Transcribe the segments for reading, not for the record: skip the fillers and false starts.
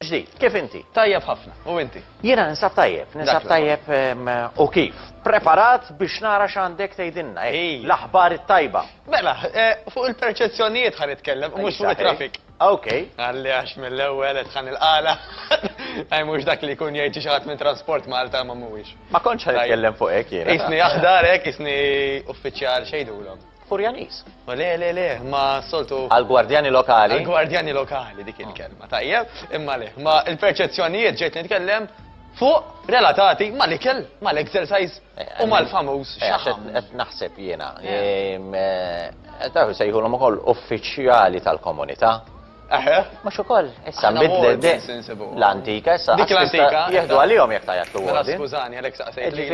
mill-ġdid, kif inti? Tajjeb ħafna, u inti? Jiena nisab tajjeb u kif. Preparat biex nara x'għandek tgħidilna, l-aħbar it-tajba. Mela, fuq il-perċezzjonijiet ħan nitkellem, mhux fuq it-traffic. Okej. Għalli għax mill-ewwel qed ħan il-qala. Għaj mhux dak li jkun jgħid xi ħadd minn transport Malta ma mhuwiex. Ma kontx ħan nitkellem fuq hekk jiena. Isni aħdar hekk, isni uffiċjal xejdulhom. Furjanis. Le, ma soltu. Għal-gwardjani lokali. Għal-gwardjani lokali dik il-kelma, tajjeb, imma le. Ma il-perċezzjonijiet ġejt nitkellem fuq relatati ma l-ikel, ma l-exercise u ma l-famuż xaħam. Qed naħseb jiena. Tafu sejħulhom ukoll uffiċjali tal-komunità. Ma xukoll, issa nbidlet l-antika, issa. Dik l-antika. Jieħdu għalihom jekk tajjaqtu Mela skużani, għalek saqsejt li.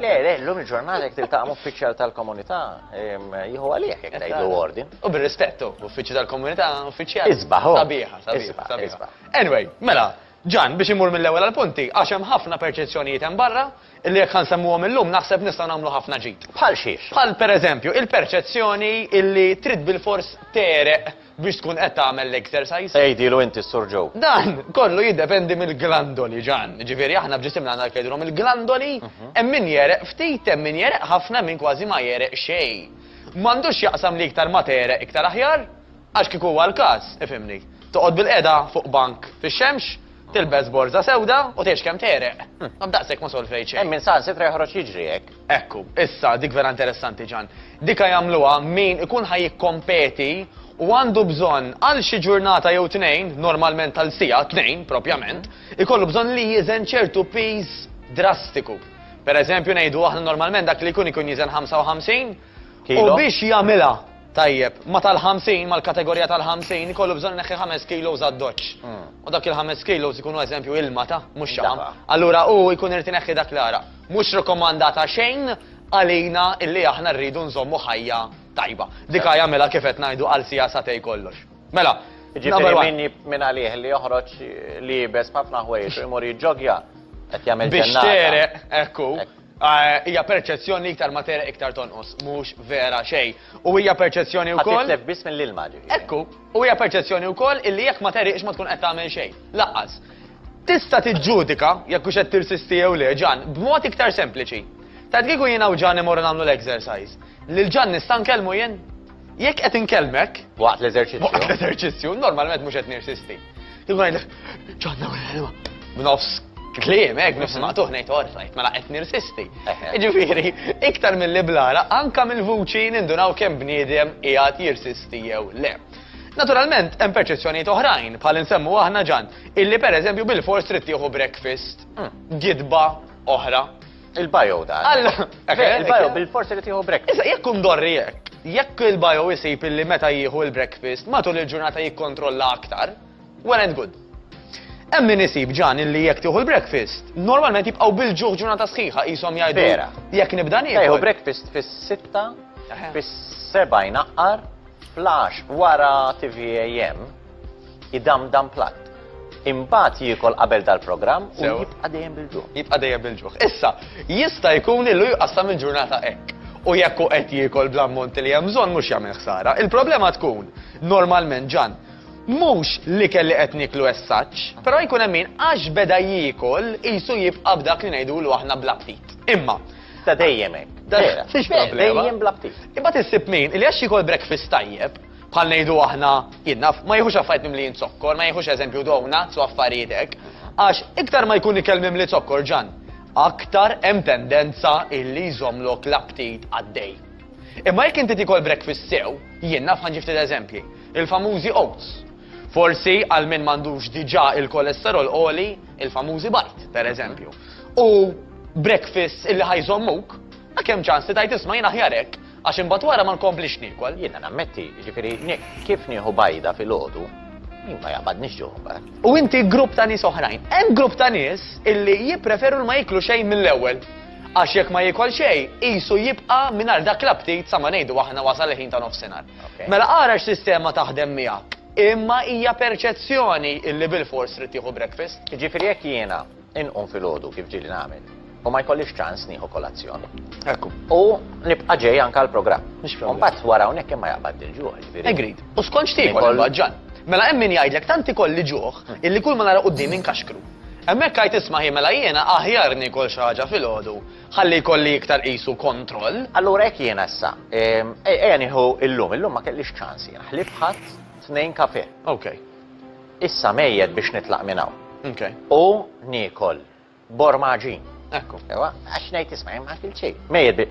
Le, l-lum il-ġurnata jekk tiltaqgħu uffiċjal tal-komunità, jieħu għalih jekk tgħidu ordin. U bir-rispettu, uffiċjal tal-komunità, uffiċjal. Isbaħ. Sabiħa. Anyway, mela, Ġan, biex imur mill-ewwel għal-punti, għax hemm ħafna perċezzjonijiet hemm barra, illi jekk ħansemmuhom illum naħseb nistgħu nagħmlu ħafna ġid. Bħal xiex? Bħal pereżempju, il-perċezzjoni illi trid bil-fors tereq biex tkun qed tagħmel l-exercise. Ejdilu inti s-Sur Joe. Dan kollu jiddependi mill-glandoli, Ġan. Ġifieri aħna b'ġisimna għandna jgħidulhom il-glandoli, hemm min jereq ftit, hemm min jereq ħafna minn kważi ma jereq xejn. M'għandux jaqsam li iktar ma tereq iktar aħjar, għax kieku huwa l-każ, ifhimni. Toqgħod bil-qiegħda fuq bank fix-xemx, tilbes borza sewda u tgħix kemm tereq. Ma b'daqshekk ma solfej xejn. Hemm min sansitra joħroġ jiġri hekk. Ekku, issa dik vera interessanti Ġan. Dika jagħmluha min ikun ħajjikkompeti u għandu bżonn għal xi ġurnata jew tnejn, normalment għal sija, tnejn propjament, ikollu bżonn li jiżen ċertu peace drastiku. Pereżempju ngħidu aħna normalment dak li jkun jiżen 55 u biex jagħmilha tajjeb, ma tal-50, mal-kategorija tal-50, ikollu bżonn neħħi 5 kilos għad-doċċ. U dak il-5 kilos ikunu eżempju ilma ta' mhux xaħam. Allura jkun irid ineħħi dak l-ara. Mhux rekomandata xejn għalina illi aħna rridu nżommu ħajja tajba. Dika jagħmilha kif qed ngħidu għal sija satej kollox. Mela, ġifieri min għalih li joħroġ li jibes ħafna ħwejjeġ u jmur jiġġogja qed jagħmel biex tereq, ekku. Hija perċezzjoni iktar ma tereq iktar tonqos, mhux vera xejn. U hija perċezzjoni wkoll. Ħadd biss mill-ilma ġifieri. Ekku, u hija perċezzjoni wkoll illi jekk ma tereqx ma tkun qed tagħmel xejn. Laqqas. Tista' tiġġudika jekk hux qed tirsisti jew le, Ġan, b'mod iktar sempliċi. Ta' kieku jiena u Ġan imorru nagħmlu l-exercise. Lil Ġan nista' nkellmu jien? Jekk qed inkellmek. Waqt l-eżerċizzju. Waqt l-eżerċizzju, normalment mhux qed nirsisti. Kieku ngħidlek, Ġan nagħmel b'nofs kliem, hekk nifsimgħu ngħid orfajt, mela qed nirsisti. Jiġifieri, iktar milli blara, anke mill-vuċi nindunaw kemm bniedem qiegħed jirsisti jew le. Naturalment, hemm perċezzjonijiet oħrajn bħal insemmu aħna Ġan, illi pereżempju bil-fors trid tieħu breakfast, gidba oħra. Il-bajo da. Il-bajo bil-fors trid tieħu breakfast. Issa jekk ndorri hekk, jekk il-bajo isib illi meta jieħu l-breakfast matul il-ġurnata jikkontrolla aktar, well and good. Hemm min isib Ġan illi jekk tieħu l-breakfast, normalment jibqgħu bil-ġuħ ġurnata sħiħa qishom jgħidu. Vera. Jekk nibda nieħu. Tieħu breakfast fis-6, fis-7 jnaqqar, fl-10 wara TVAM idamdam platt. Imbagħad jiekol qabel dal-programm u jibqa' dejjem bil-ġuħ. Jibqa' dejjem bil-ġuħ. Issa, jista' jkun illu jqassam il-ġurnata hekk. U jekk hu qed jiekol bl-ammont li hemm bżonn mhux jagħmel ħsara. Il-problema tkun normalment Ġan, mhux li kelli qed niklu essaċ, però jkun hemm min għax beda jiekol qisu jibqa' b'dak li ngħidulu aħna bla ptit. Imma ta' dejjem hekk. Fiex problema. Dejjem bla ptit. Imbagħad issib min li għax jikol breakfast tajjeb, bħal ngħidu aħna jinnaf, ma jieħux affarijiet mimlijin zokkor, ma jieħux eżempju donuts u affarijiet hekk, għax iktar ma jkun ikel mimli zokkor Ġan, aktar hemm tendenza illi jżommlok l-aptit għaddej. Imma jekk inti tikol breakfast sew, jinnaf ħanġi ftit eżempji, il-famużi oats. Forsi għal min m'għandux diġà il-kolesterol qoli, il-famużi bajt, pereżempju. U breakfast illi ħajżommuk, ma kemm ċans li tajt isma' jien aħjar hekk, għax imbagħad wara ma nkomplix niekol. Jiena nammetti, jiġifieri kif nieħu bajda fil-għodu, jien ma jaqbadniex ġuħ. U inti grupp ta' nies oħrajn. Hemm grupp ta' nies illi jippreferu ma jiklu xejn mill-ewwel. Għax jekk ma jikol xejn, qisu jibqa' mingħajr dak l-aptit sa ma ngħidu aħna wasal il-ħin ta' nofsinhar. Mela ara x'sistema taħdem miegħek. Imma hija perċezzjoni illi bil-fors trid tieħu breakfast. Jiġifieri jekk jiena inqum fil-għodu kif ġieli nagħmel. U ma jkollix ċans nieħu kolazzjoni. Ekku. U nibqa' ġej anke l-programm. Mbagħad wara hawnhekk hemm ma jaqbad il-ġuħ. Agreed. U skont tiekol Ġan. Mela hemm min jgħidlek tant ikolli ġuħ illi kull ma nara quddiem inkaxkru. Hemmhekk għajt isma' mela jiena aħjar nikol xi ħaġa filgħodu ħalli jkolli iktar qisu kontroll. Allura hekk jiena issa, ejja nieħu illum ma kellix ċans jiena. Ħlif ħadd 2 kafe. Okay. Issa mejjed biex nitlaq minn hawn. Okay. U niekol bormaġin. Ekku. Ewa, għax ngħid isma' ma kilċej. Mejjed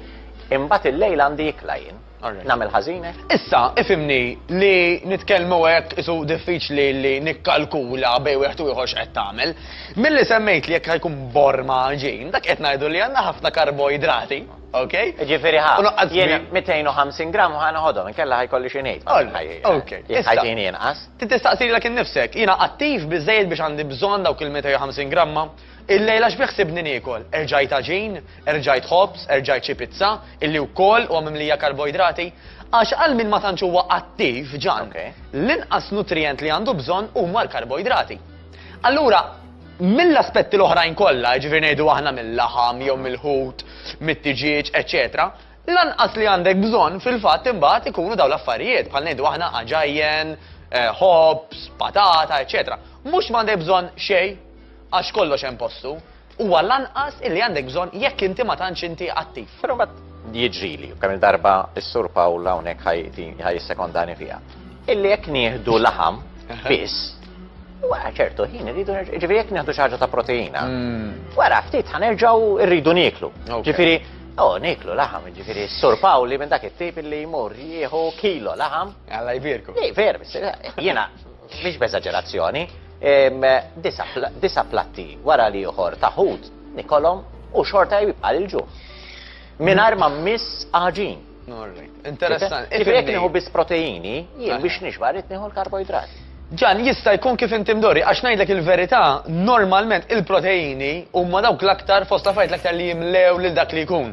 imbagħad il-lejl għandi jikla jien. Nagħmel ħażinek. Issa, ifimni li nitkellmu hekk isu diffiċli li nikkalkula bej wieħed u ieħor x'qed tagħmel. Milli semmejt li jekk ħajkun bormaġin, dak qed ngħidu li għandna ħafna karboidrati, okay? Ġifieri jiena 250 gramm ħana ħodhom, inkella ħajkolli xi ngħid. Okay. Ħajtieni inqas. Tistaqsili lek innifsek, jiena attiv biżejjed biex għandi bżonn dawk il-250 gramma. Il-lejla x'biħsibni niekol? Erġajt aġin, erġajt ħobs, erġajt xi pizza, illi wkoll huwa mimlija karboidrati. Għax għal min ma tantx huwa attiv ġan, l-inqas nutrient li għandu bżonn huma l-karboidrati. Allura, mill-aspetti l-oħrajn kollha, ġifieri ngħidu aħna mill-laħam jew mill-ħut, mit-tiġiġ, eċetera, l-anqas li għandek bżonn fil-fatt imbagħad ikunu dawn l-affarijiet bħal ngħidu aħna aġajjen, ħobs, patata, eċetera. Mhux m'għandek bżonn xejn għax kollox hemm postu, huwa lanqas illi għandek bżonn jekk inti ma tantx inti attiv. Però mbagħad jiġrili, kemm il-darba s-sur Pawl hawnhekk ħajsekondani fiha. Illi jekk nieħdu laħam biss, wara ċertu ħin irridu ġifieri jekk nieħdu xi ħaġa ta' proteina. Wara ftit ħanerġgħu rridu nieklu. Ġifieri nieklu laħam, ġifieri s-sur Pawli minn dak it-tip illi jmur jieħu kilo laħam. Alla jbirku. Ver, jiena mhix b'eżaġerazzjoni. 9 platti wara li uħor taħud nikolom u xorta jibqa il-ġuħ. Minar ma miss aġin. Interessanti. Jek nieħu bis proteini, jien biex nixbar nieħu l-karboidrati. Ġan, jista' jkun kif inti mdorri, għax ngħidlek il-verità, normalment il-proteini huma dawk l-aktar fost affarijiet l-aktar li jimlew lil dak li jkun.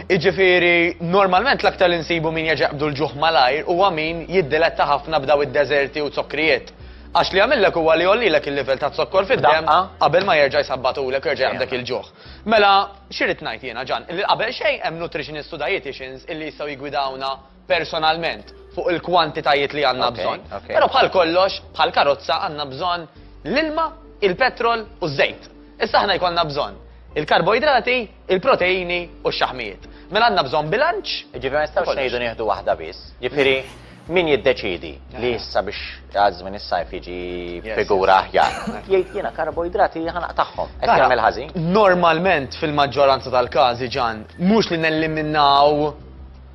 Iġifieri, normalment l-aktar li nsibu min jaġaqbdu l-ġuħ malajr huwa min jiddiletta ħafna b'daw id-deżerti u zokkrijiet. Għax li għamillek huwa li jollilek il-livell ta' zokkor fid-dem qabel ma jerġa' jsabatulek jerġa' għandek il-ġuħ. Mela, xirrid ngħid jiena ġan, illi qabel xejn hemm nutritionist u dietitians illi jistgħu jigwidawna personalment fuq il-kwantitajiet li għandna bżonn. Però bħal kollox, bħal karozza għandna bżonn l-ilma, il-petrol u żejt. Issa aħna jkollna bżonn il-karboidrati, il-proteini u x-xaħmijiet. Mela għandna bżonn bilanċ. Ġifieri ma nistgħux ngħidu nieħdu waħda biss. Ġifieri min jiddeċidi li issa biex għazmin is-sajf jiġi figura aħjar. Jgħid jiena karboidrati ħanaq tagħhom. Qed jagħmel ħażin? Normalment fil-maġġoranza tal-każi ġan, mhux li nelliminaw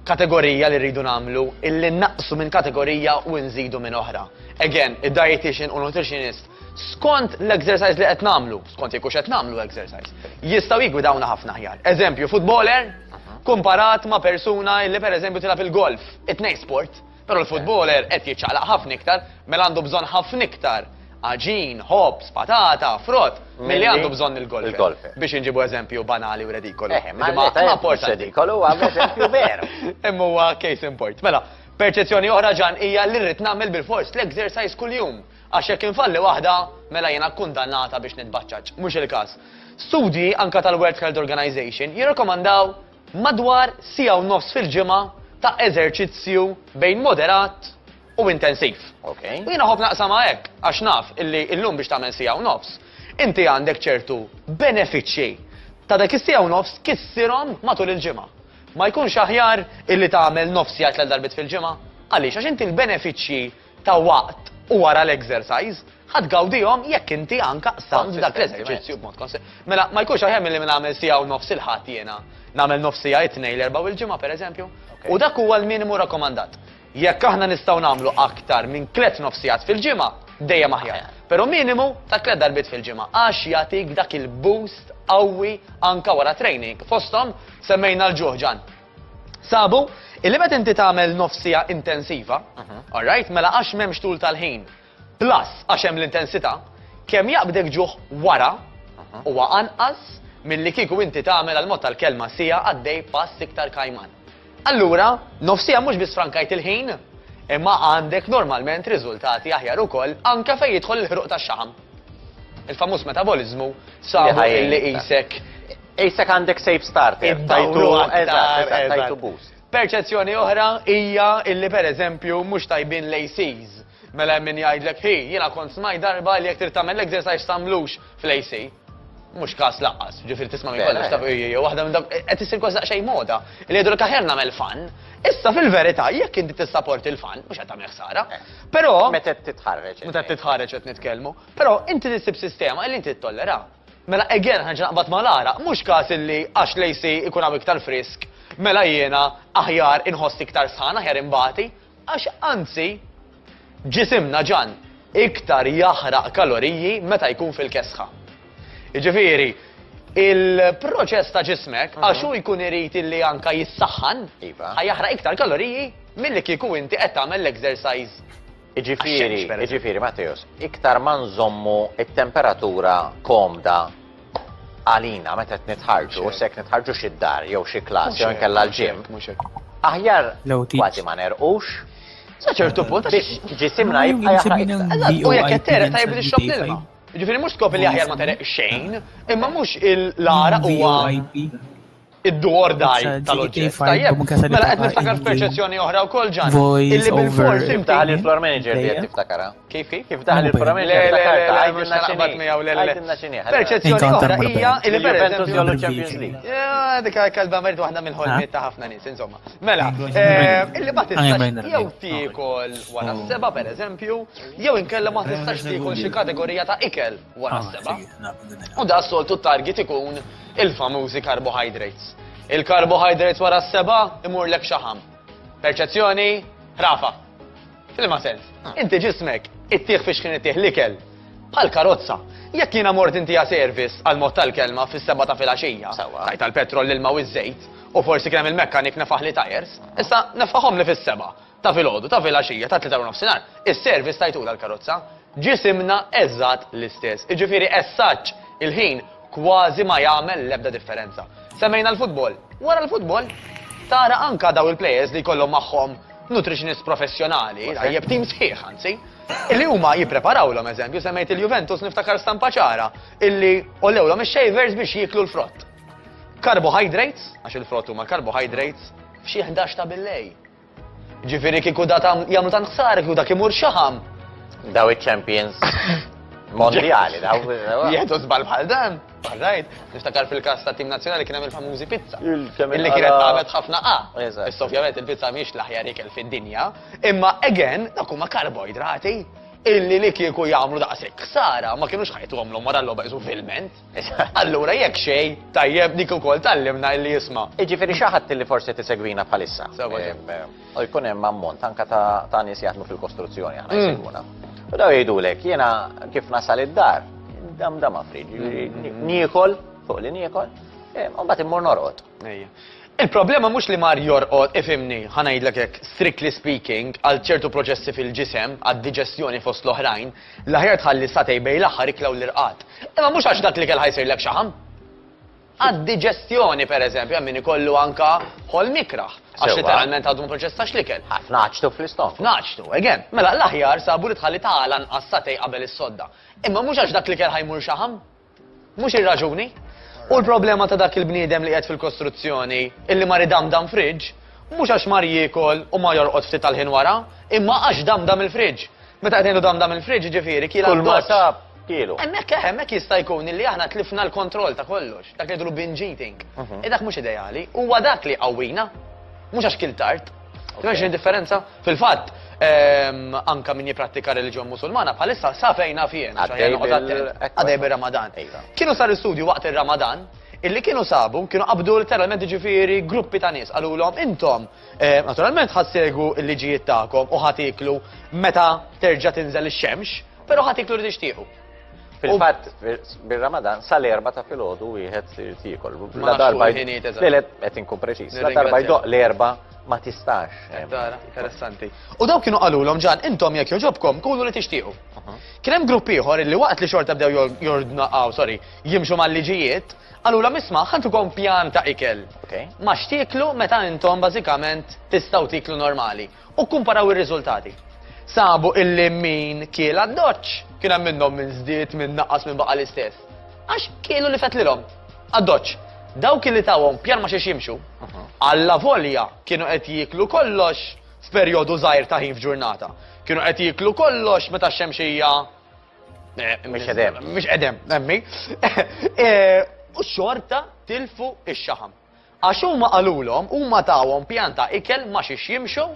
kategorija li rridu nagħmlu, illi naqsu minn kategorija u nżidu minn oħra. Again, id-dietitian u nutritionist skont l-exercise li qed nagħmlu, skont jekk qed nagħmlu exercise, jistgħu jigwidawna ħafna aħjar. Eżempju, footballer kumparat ma' persuna li pereżempju tilab il-golf, it-tnejn sport. Pero l-futboler qed jiċċaqlaq ħafna iktar, mela għandu bżonn ħafna iktar aġin, ħobs, patata, frott, milli għandu bżonn il-golf. Biex inġibu eżempju banali u redikolu. Ma redikolu għam eżempju veru. Imma huwa case in point. Mela, perċezzjoni oħra ġan hija li rrid nagħmel bil-fors l-exercise kuljum. Għax jekk infalli waħda, mela jiena kundannata biex nitbaċċaġġ. Mhux il-każ. Studji anka tal-World Health Organization jirrekomandaw madwar siegħa u nofs fil-ġimgħa ta' eżerċizzju bejn moderat u intensiv. U jiena ħobb naqsama hekk, għax naf illi llum biex tagħmel siegħa u nofs, inti għandek ċertu benefiċċji ta' dak is-siegħa u nofs kissirhom matul il-ġimgħa. Ma jkunx aħjar illi tagħmel nofs siegħa tliet darbit fil-ġimgħa, għaliex għax inti l-benefiċċji ta' waqt u wara l-exercise ħadgawdihom jekk inti anka qsamt dak l-eżerċizzju b'mod konsistenti. Mela ma jkunx aħjar milli nagħmel siegħa u nofs il-ħadd jiena, nagħmel nofs siegħa it-tnejn l-erba' u l-ġimgħa pereżempju. U dak huwa l-minimu rakkomandat. Jekk aħna nistgħu nagħmlu aktar minn 3 nofsijat fil-ġimgħa, dejjem aħjar. Però minimu ta' 3 darbit fil-ġimgħa għax jagħtik dak il-boost qawwi anka wara training. Fosthom semmejna l-ġuħ ġan. Sabu, illi meta inti tagħmel nofsija intensiva, alright, mela għax m'hemmx tul tal-ħin, plus għax hemm l-intensità, kemm jaqbdek ġuħ wara huwa anqas milli kieku inti tagħmel għal-mod tal-kelma sija għaddej pass iktar kajman. Allura, nofsija mhux biss frankajt il-ħin, imma għandek normalment riżultati aħjar ukoll anke fejn jidħol il-ħruq tax-xaħam. Il-famuż metabolizmu sabu illi qisek. Qisek għandek safe starter. Tajtu boost. Perċezzjoni oħra hija illi pereżempju mhux tajbin l-ACs Mela hemm min jgħidlek, "Hi, jiena kont smaj darba li jekk trid tagħmel exercise tagħmlux fl-AC." Mhux każ laqqas, ġifieri tisma' minn kollox taf waħda minn dak qed isir kważi daqsxejn moda li jgħidu aħjar nagħmel fan. Issa fil-verità jekk inti tissapporti l-fan mhux qed tagħmel ħsara. Però Meta titħarreġ. meta titħareġ qed nitkellmu, però inti tissib sistema li inti ttollera. Mela again ħanġa naqbad mal-ara, mhux każ illi għax lejsi ikun hawn iktar frisk, mela jiena aħjar inħoss iktar sħan, aħjar imbati, għax anzi ġisimna ġan iktar jaħraq kaloriji meta jkun fil-kesħa. Jiġifieri, il-proċess ta' ġismek għax hu jkun irid illi anka jissaħħan, Iva. ħajaħraq iktar kaloriji milli kieku inti qed tagħmel l-exercise. Iġifieri, Matteus, iktar ma nżommu it-temperatura komda għalina meta nitħarġu, u sekk nitħarġu xi dar jew xi klass jew inkella l-ġim, aħjar kważi ma nerqux Sa ċertu punt biex ġisimna jibqa' jaħraq iktar. U jekk qed tereq tajb li xrob l-ilma. Ġifieri mhux skop li aħjar ma tereq xejn, imma mhux il-lara huwa id-dwar daj tal-oġġett. Tajjeb, mela qed niftakar f'perċezzjoni oħra wkoll ġan. Illi bil-fors Kif daħal il-floor manager li qed tiftakara? Kif? Kif daħal il-floor manager għajdilna x'inhi. Perċezzjoni oħra hija illi Juventus jollu pereżempju Champions League. dik kalba merit waħda mill-ħolmiet ta' ħafna nies, insomma. Mela, illi ma tistax jew tiekol wara s-seba' pereżempju, jew inkella ma tistax tiekol xi kategorija ta' ikel wara s-seba'. U da s-soltu target ikun il-famużi carbohydrates. Il-carbohydrates wara s-seba' imurlek xaħam. Perċezzjoni, rafa. Fil-ma sens, inti ġismek, ittieħ fiex kien ittieħ l-ikel. Bħal karozza. Jekk jiena mort inti service għal mod tal-kelma fis-seba' ta' filgħaxija, tajt tal-petrol l-ilma u ż-żejt, u forsi kien hemm il-mekkanik nefaħ li tajers, issa nefaħhom li fis-seba' ta' filgħodu, ta' filgħaxija, ta' 3 nofsinhar, is-service tajtula l-karozza, ġisimna eżatt l-istess. Iġifieri essaċ il-ħin kważi ma jagħmel l-ebda differenza. Semmejna l-futbol. Wara l-futbol, tara anka daw il-plejers li jkollhom magħhom nutritionist professjonali, tajjeb tim sħiħ anzi, illi huma jippreparawlhom eżempju semmejt il-Juventus niftakar stampa ċara illi ollewlhom ix-shavers biex jieklu l-frott. Carbohydrates, għax il-frott huma carbohydrates, f'xi 11 ta' billej. Ġifieri kieku da jagħmlu tant ħsara kieku dak imur xaħam. Daw iċ-champions mondjali, daw. Jieħdu żball bħal dan. Rajt, niftakar fil-każ ta' tim nazzjonali kien hemm il-famużi pizza. Il-kemm Illi kienet tagħmel ħafna Eżatt. Issa ovvjament il-pizza mhix l-aħjar ikel fid-dinja, imma again dak huma karboidrati illi li kieku jagħmlu daqshekk ħsara ma kienux ħajtuhom l wara l-logħba jżu filment. Allura jekk xejn tajjeb dik ukoll tallimna illi jisma'. Iġifieri xi ħadd li forsi tisegwina bħalissa. U jkun hemm ammont anke ta' nies jaħdmu fil-kostruzzjoni aħna jsegwuna. U daw jgħidulek jiena kif nasal id-dar, dam friġ, niekol, fuq li niekol, u mbagħad immur norqod. Il-problema mhux li mar jorqod ifimni, ħanajdlek hekk strictly speaking, għal ċertu proċessi fil-ġisem, għad-diġestjoni fost l-oħrajn, l-aħjar tħalli satej bej l-aħħar iklaw l-irqat. Imma mhux għax dak li kell ħajsirlek xaħam. Għad-diġestjoni pereżempju hemm min ikollu anka ħol mikraħ. Għax literalment għadu proċess ta' xlikel. Naċtu fl-istom. Naċtu, again. Mela l-aħjar sabu li tħalli tagħla nqas satej qabel is-sodda. Imma mhux għax dak li kell ħajmur xaħam. Mhux ir-raġuni. U l-problema ta' dak il-bniedem li qed fil-kostruzzjoni illi mar idamdam friġġ, mhux għax mar jiekol u ma jorqod ftit tal-ħin wara, imma għax damdam il-friġġ. Meta qed ngħidu damdam il-friġġ ġifieri kiel Kull ma sab kielu. Hemmhekk jista' jkun illi aħna tlifna l-kontroll ta' kollox, dak li jgħidu binge eating. Dak mhux ideali, huwa dak li qawwina, mhux għax kien tard. Timgħix differenza? Fil-fatt, anka min jipprattika reliġjon musulmana bħalissa sa fejna fien għadej bir-Ramadan. Kienu sar istudju waqt ir-Ramadan illi kienu sabu, kienu qabdu literalment ġifieri gruppi ta' nies qalulhom intom naturalment ħassegu l-liġijiet tagħkom u ħatiklu meta terġa' tinżel ix-xemx, però ħatiklu li tixtiequ. Fil-fatt, bir-Ramadan, sal-erba ta' filgħodu wieħed tiekol. Ma darba qed inkun preċiż. La darba jdoq l-erba' ma tistax. Interessanti. U daw kienu qalulhom ġan intom jekk joġobkom kunu li tixtiequ. Kien hemm grupp ieħor illi waqt li xorta bdew jimxu mal-liġijiet, qalulhom isma' ħantukom pjan ta' ikel. Ma x'tieklu meta intom bażikament tistgħu tiklu normali. U kumparaw ir-riżultati. Sabu illi min kiel għad-doċċ. Kien hemm minnhom minn żdied minn naqqas minn baqa' l-istess. Għax kienu li fetlilhom għad-doċċ. Dawk li tawhom pjan ma xiex jimxu, alla volja kienu qed jieklu kollox f'perjodu żgħir ta' ħin f'ġurnata. Kienu qed jiklu kollox meta x-xemxija Mhix edem. Mhux edem, emmi. U xorta tilfu ix-xaħam. Għax huma qalulhom huma tawhom pjanta ikel ma xiex jimxu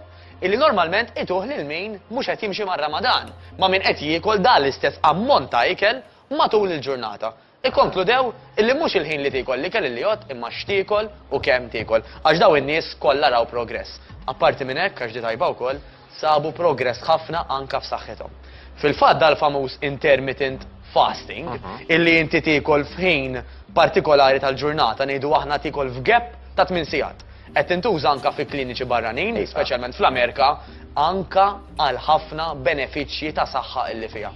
illi normalment ituħ lil min mhux qed jimxi mar-Ramadan, ma min qed jiekol dan l-istess ammont ta' ikel matul il-ġurnata. Ikkonkludew illi mhux il-ħin li tikol l-ikel li jgħod imma x'tikol u kemm tikol. Għax daw in-nies kollha raw progress. Apparti minn hekk għax di tajba wkoll sabu progress ħafna anka f'saħħithom. Fil-fatt dal-famuż intermittent fasting illi inti tikol f'ħin partikolari tal-ġurnata ngħidu aħna tikol f'gap ta' 8 sigħat. Qed tintuża anka fi kliniċi barranin, speċjalment fl-Amerika, anka għal ħafna benefiċċji ta' saħħa illi fiha.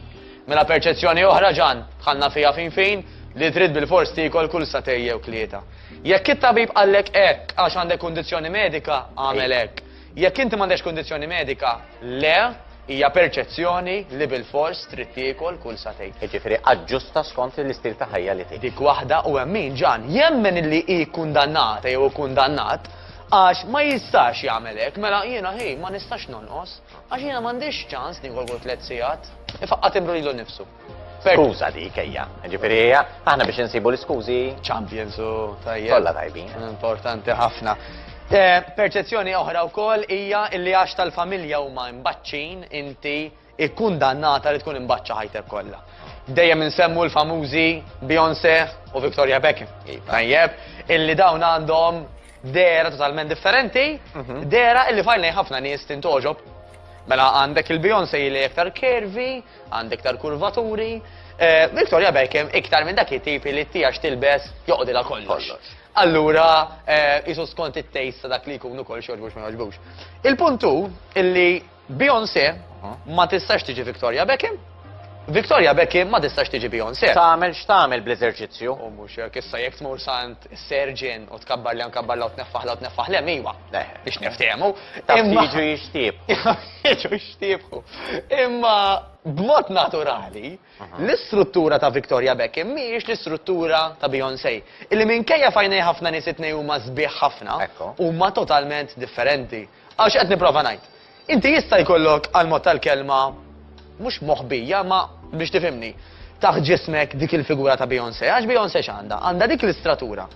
Mela perċezzjoni oħra ġan, ħanna fiha fin li trid bil-fors tikol kull satej jew tlieta. Jekk it-tabib qallek hekk għax għandek kundizzjoni medika, għamel hekk. Jekk inti m'għandekx kundizzjoni medika, le hija perċezzjoni li bil-fors trid tiekol kull satej. Jiġifieri aġġusta skont l-istil ta' ħajja li tgħid. Dik waħda u hemm min ġan jemmen illi hi kundannata jew kundannat għax ma jistax jagħmel hekk, mela jiena ma nistax nonqos, għax jiena m'għandix ċans nieħol kull 3 sigħat, ifaqqat imru lilu nnifsu. Skuża dik hija. Jiġifieri hija aħna biex insibu l-iskużi Champions u tajjeb. kollha tajbin. Importanti ħafna. Perċezzjoni oħra wkoll hija illi għax tal-familja huma mbaċċin inti ikkundannata li tkun imbaċċa ħajtek kollha. Dejjem insemmu l-famużi Beyoncé u Victoria Beckham. Tajjeb, illi dawn għandhom dera totalment differenti, dera illi fajna ħafna nies tintoġob. Mela għandek il-Beyoncé li iktar kervi, għandek iktar kurvaturi, Victoria Beckham iktar minn dak it-tipi li tiegħek tilbes joqdilha kollox. Allura, jisu skont it-tejst dak li jkunu kol xorġbux ma jogħġbux. Il-puntu illi Beyoncé ma tistax tiġi Victoria Beckham, Victoria Beckham ma tistax tiġi Beyoncé. Tagħmel x'tagħmel bl-eżerċizzju? U mhux hekk issa jekk tmur sant surgeon u tkabbar li nkabbarla u tneffaħla le iwa. Biex niftehmu. Jiġu jixtiebħu. Jiġu jixtiebħu. Imma b'mod naturali l-istruttura ta' Victoria Beckham mhijiex l-istruttura ta' Beyoncé. Illi minkejja fajnej ħafna nies itnej huma sbieħ ħafna huma totalment differenti. Għax qed nipprova ngħid. Inti jista' jkollok għal-mod tal-kelma mhux moħbija ma biex tifhimni. Taħt ġismek dik il-figura ta' Beyoncé, għax Beyoncé x'għandha? Għandha dik l-istratura.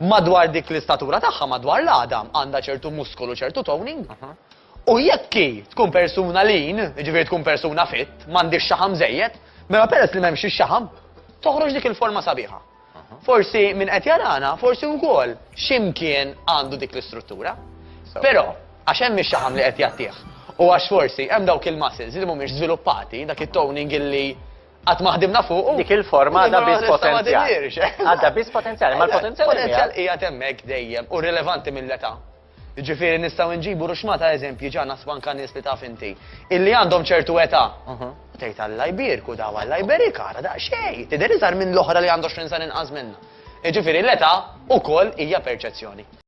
Madwar dik l-istratura tagħha madwar l-għadam għandha ċertu muskolu, ċertu toning. U jekk tkun persuna lin, ġifieri tkun persuna fit, m'għandix xaħam żejjed, mela peress li m'hemmx ix-xaħam, toħroġ dik il-forma sabiħa. Forsi minn qed jarana, forsi wkoll x'imkien għandu dik l-istruttura. Però għax hemm ix-xaħam li qed jattih. U għax forsi hemm dawk il-muscles li mhumiex żviluppati, dak it-toning illi qatt maħdimna fuq. Dik il-forma għadha biss potenzjal. Għadha biss potenzjal, ma l-potenzjal qiegħed hemmhekk dejjem u rilevanti mill-età. Jiġifieri nistgħu nġibu ruxma ta' eżempji ġana sbanka nies li taf inti illi għandhom ċertu età. Tgħid Alla jbierku daw Alla jberika ara daqsxejn, tidher iżgħar minn l-oħra li għandu 20 sena inqas minnha. Jiġifieri l-età ukoll hija perċezzjoni.